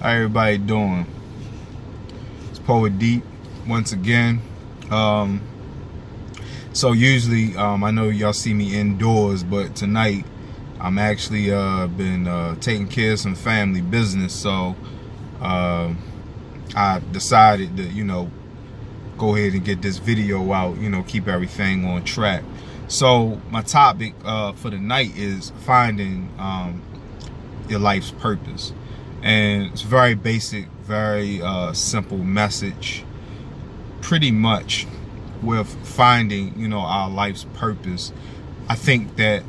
How everybody doing? It's Poet Deep once again. So usually, I know y'all see me indoors, but tonight I'm actually been taking care of some family business. So I decided to, go ahead and get this video out. Keep everything on track. So my topic for the night is finding your life's purpose. And it's very basic, very simple message. Pretty much with finding, our life's purpose, I think that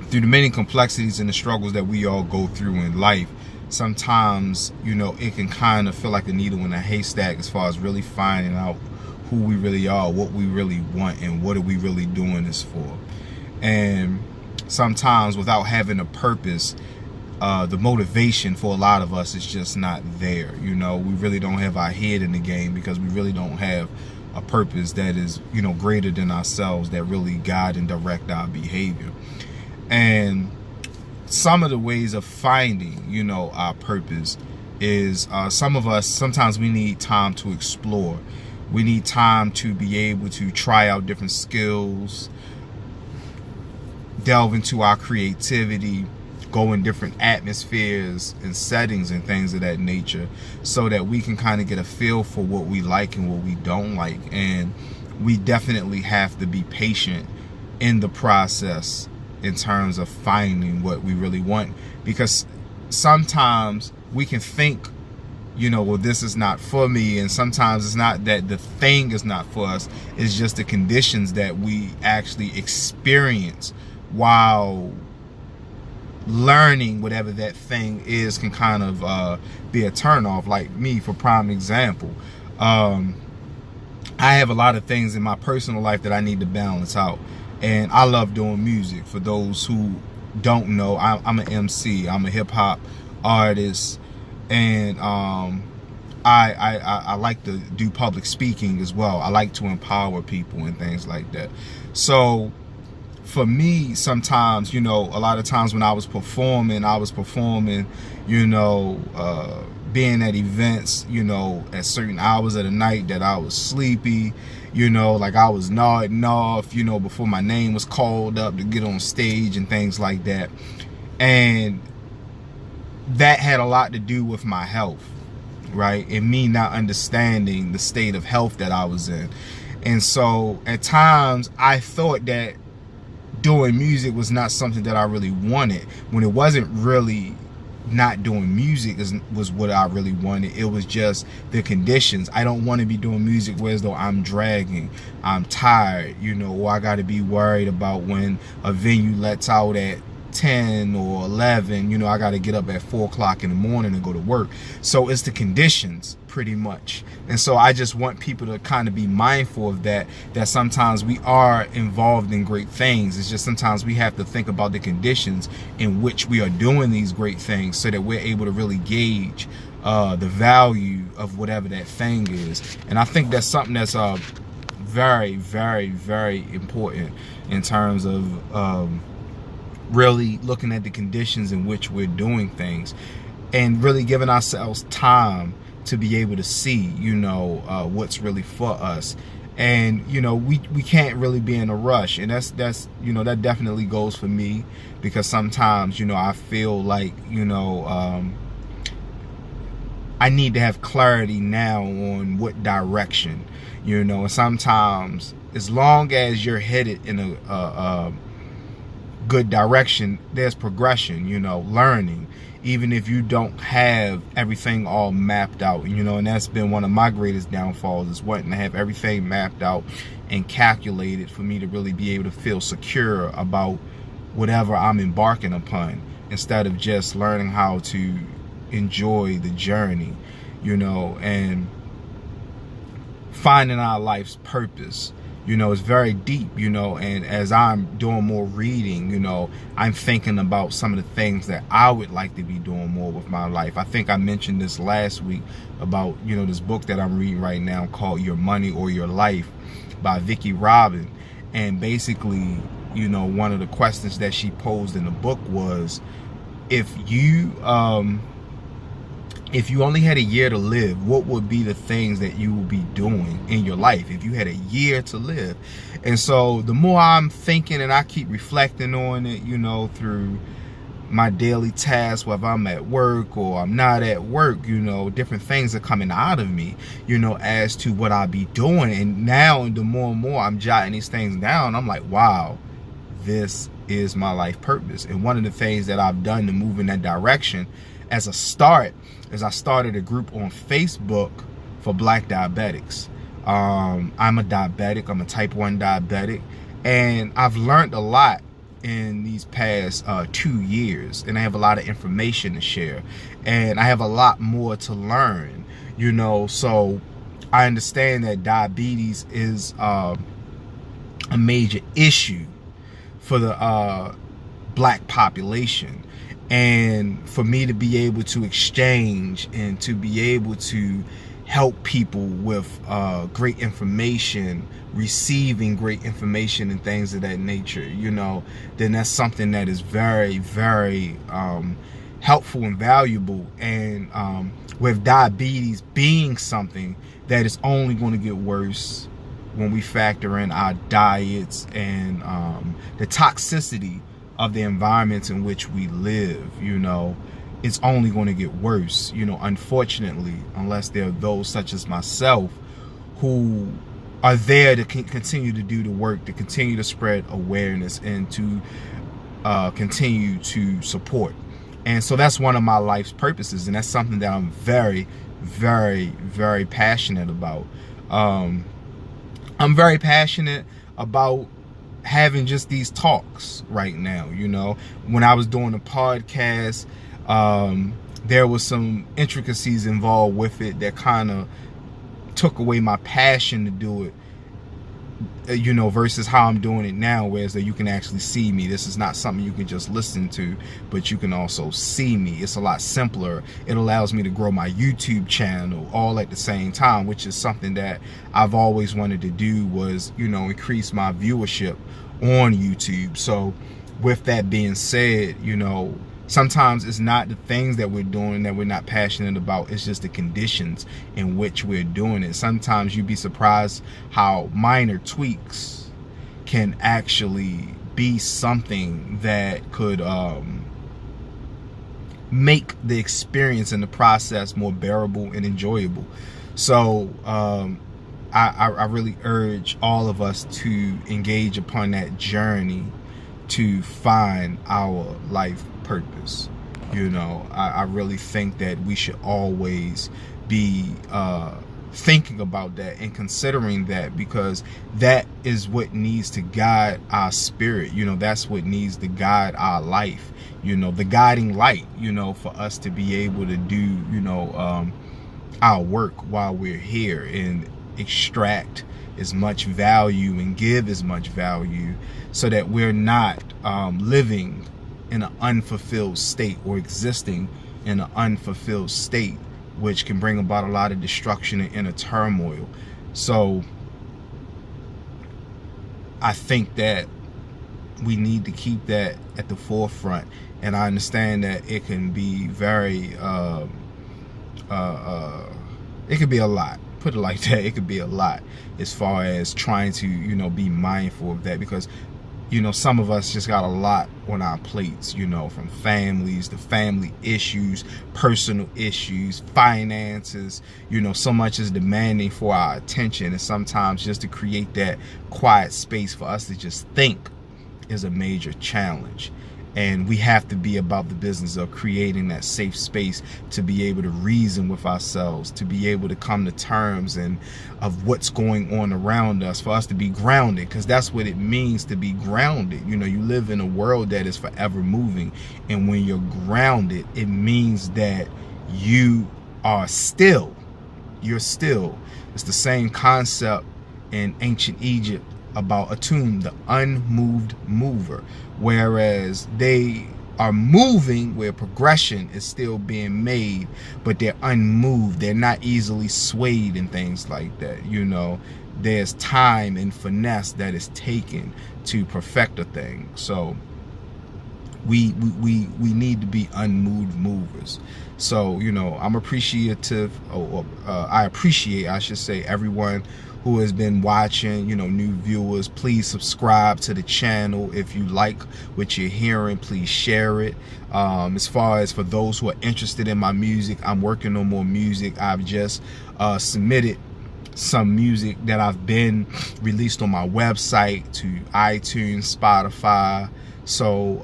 through the many complexities and the struggles that we all go through in life, sometimes, it can kind of feel like a needle in a haystack as far as really finding out who we really are, what we really want, and what are we really doing this for. And sometimes without having a purpose, the motivation for a lot of us is just not there. We really don't have our head in the game because we really don't have a purpose that is, greater than ourselves, that really guide and direct our behavior. And some of the ways of finding, our purpose is some of us, sometimes we need time to explore. We need time to be able to try out different skills, delve into our creativity, go in different atmospheres and settings and things of that nature, so that we can kind of get a feel for what we like and what we don't like. And we definitely have to be patient in the process in terms of finding what we really want, because sometimes we can think, well, this is not for me, and sometimes it's not that the thing is not for us, it's just the conditions that we actually experience while learning whatever that thing is can kind of be a turnoff. Like me, for prime example, I have a lot of things in my personal life that I need to balance out, and I love doing music. For those who don't know, I'm an MC. I'm a hip-hop artist, and I like to do public speaking as well. I like to empower people and things like that. So for me, sometimes, a lot of times when I was performing, being at events, at certain hours of the night that I was sleepy, like I was nodding off, before my name was called up to get on stage and things like that. And that had a lot to do with my health, right? And me not understanding the state of health that I was in. And so at times I thought that doing music was not something that I really wanted, when it wasn't really not doing music was what I really wanted. It was just the conditions. I don't want to be doing music where as though I'm dragging, I'm tired, or I got to be worried about when a venue lets out at 10 or 11, I got to get up at 4 o'clock in the morning and go to work. So it's the conditions, pretty much. And so I just want people to kind of be mindful of that sometimes we are involved in great things. It's just sometimes we have to think about the conditions in which we are doing these great things, so that we're able to really gauge the value of whatever that thing is. And I think that's something that's very, very, very important in terms of really looking at the conditions in which we're doing things, and really giving ourselves time to be able to see, what's really for us. And we can't really be in a rush, and that's that definitely goes for me, because sometimes I feel like I need to have clarity now on what direction, and sometimes as long as you're headed in a good direction, there's progression, learning, even if you don't have everything all mapped out, and that's been one of my greatest downfalls, is wanting to have everything mapped out and calculated for me to really be able to feel secure about whatever I'm embarking upon, instead of just learning how to enjoy the journey, and finding our life's purpose. It's very deep, and as I'm doing more reading, I'm thinking about some of the things that I would like to be doing more with my life. I think I mentioned this last week about, this book that I'm reading right now called Your Money or Your Life by Vicki Robin. And basically, one of the questions that she posed in the book was, if you if you only had a year to live, what would be the things that you would be doing in your life if you had a year to live? And so the more I'm thinking and I keep reflecting on it, you know, through my daily tasks, whether I'm at work or I'm not at work, you know, different things are coming out of me, you know, as to what I'll be doing. And now the more and more I'm jotting these things down, I'm like, wow, this is my life purpose. And one of the things that I've done to move in that direction as a start is I started a group on Facebook for Black diabetics. I'm a diabetic. I'm a type 1 diabetic. And I've learned a lot in these past 2 years. And I have a lot of information to share. And I have a lot more to learn, you know. So I understand that diabetes is a major issue for the Black population. And for me to be able to exchange and to be able to help people with great information, receiving great information and things of that nature, you know, then that's something that is very, very helpful and valuable. And with diabetes being something that is only going to get worse when we factor in our diets and the toxicity of the environments in which we live, you know, it's only going to get worse, you know, unfortunately, unless there are those such as myself who are there to continue to do the work, to continue to spread awareness and to continue to support. And so that's one of my life's purposes, and that's something that I'm very, very, very passionate about. I'm very passionate about having just these talks right now, you know. When I was doing the podcast, there was some intricacies involved with it that kind of took away my passion to do it, you know, versus how I'm doing it now, whereas that you can actually see me. This is not something you can just listen to, but you can also see me. It's a lot simpler. It allows me to grow my YouTube channel all at the same time, which is something that I've always wanted to do, was, you know, increase my viewership on YouTube. So with that being said, you know, sometimes it's not the things that we're doing that we're not passionate about. It's just the conditions in which we're doing it. Sometimes you'd be surprised how minor tweaks can actually be something that could make the experience and the process more bearable and enjoyable. So I really urge all of us to engage upon that journey to find our life purpose. You know, I really think that we should always be thinking about that and considering that, because that is what needs to guide our spirit. You know, that's what needs to guide our life, you know, the guiding light, you know, for us to be able to do, you know, our work while we're here and extract as much value and give as much value, so that we're not living in an unfulfilled state or existing in an unfulfilled state, which can bring about a lot of destruction and inner turmoil. So I think that we need to keep that at the forefront. And I understand that it can be very it could be a lot. Put it like that. It could be a lot as far as trying to, you know, be mindful of that, because, you know, some of us just got a lot on our plates, you know, from families to family issues, personal issues, finances, you know, so much is demanding for our attention. And sometimes just to create that quiet space for us to just think is a major challenge. And we have to be about the business of creating that safe space to be able to reason with ourselves, to be able to come to terms and of what's going on around us, for us to be grounded, because that's what it means to be grounded. You know, you live in a world that is forever moving, and when you're grounded, it means that you are still. You're still. It's the same concept in ancient Egypt about Atum, the unmoved mover, whereas they are moving where progression is still being made, but they're unmoved. They're not easily swayed and things like that. You know, there's time and finesse that is taken to perfect a thing. So we need to be unmoved movers. So, you know, I'm appreciative, I appreciate, I should say, everyone who has been watching, you know, new viewers. Please subscribe to the channel. If you like what you're hearing, please share it. As far as for those who are interested in my music, I'm working on more music. I've just submitted some music that I've been released on my website to iTunes, Spotify. So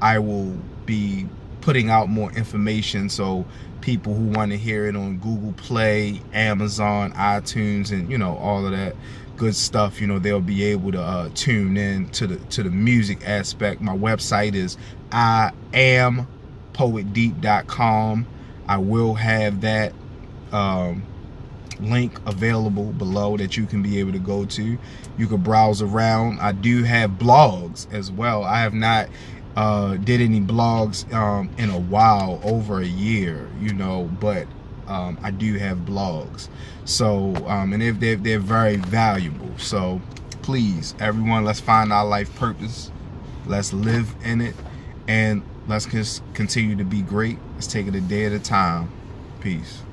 I will be putting out more information, so people who want to hear it on Google Play, Amazon, iTunes, and you know, all of that good stuff, you know, they'll be able to tune in to the music aspect. My website is IamPoetDeep.com. I will have that link available below that you can be able to go to. You can browse around. I do have blogs as well. I have not did any blogs in a while, over a year, you know, but I do have blogs. So and if they're very valuable. So please, everyone, let's find our life purpose. Let's live in it, and let's just continue to be great. Let's take it a day at a time. Peace.